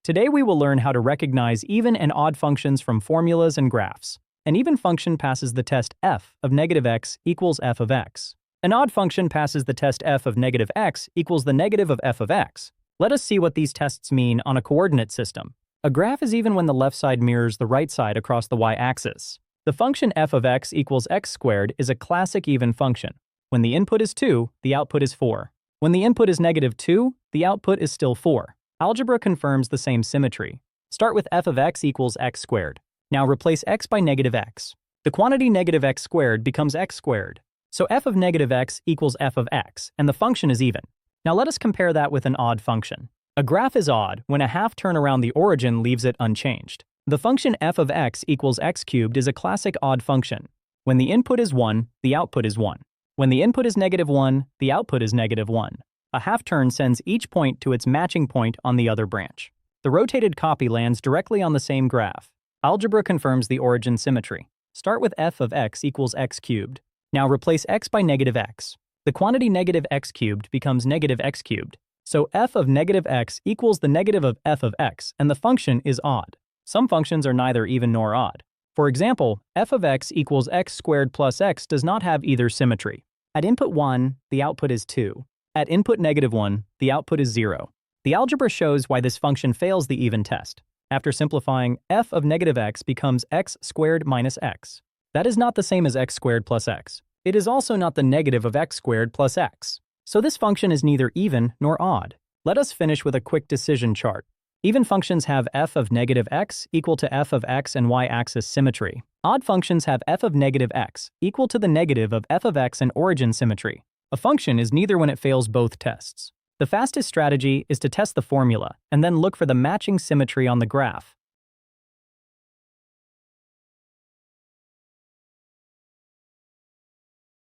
Today we will learn how to recognize even and odd functions from formulas and graphs. An even function passes the test f of negative x equals f of x. An odd function passes the test f of negative x equals the negative of f of x. Let us see what these tests mean on a coordinate system. A graph is even when the left side mirrors the right side across the y-axis. The function f of x equals x squared is a classic even function. When the input is 2, the output is 4. When the input is negative 2, the output is still 4. Algebra confirms the same symmetry. Start with f of x equals x squared. Now replace x by negative x. The quantity negative x squared becomes x squared. So f of negative x equals f of x, and the function is even. Now let us compare that with an odd function. A graph is odd when a half turn around the origin leaves it unchanged. The function f of x equals x cubed is a classic odd function. When the input is 1, the output is 1. When the input is negative 1, the output is negative 1. A half turn sends each point to its matching point on the other branch. The rotated copy lands directly on the same graph. Algebra confirms the origin symmetry. Start with f of x equals x cubed. Now replace x by negative x. The quantity negative x cubed becomes negative x cubed. So f of negative x equals the negative of f of x, and the function is odd. Some functions are neither even nor odd. For example, f of x equals x squared plus x does not have either symmetry. At input 1, the output is 2. At input negative 1, the output is 0. The algebra shows why this function fails the even test. After simplifying, f of negative x becomes x squared minus x. That is not the same as x squared plus x. It is also not the negative of x squared plus x. So this function is neither even nor odd. Let us finish with a quick decision chart. Even functions have f of negative x equal to f of x and y-axis symmetry. Odd functions have f of negative x equal to the negative of f of x and origin symmetry. A function is neither when it fails both tests. The fastest strategy is to test the formula and then look for the matching symmetry on the graph.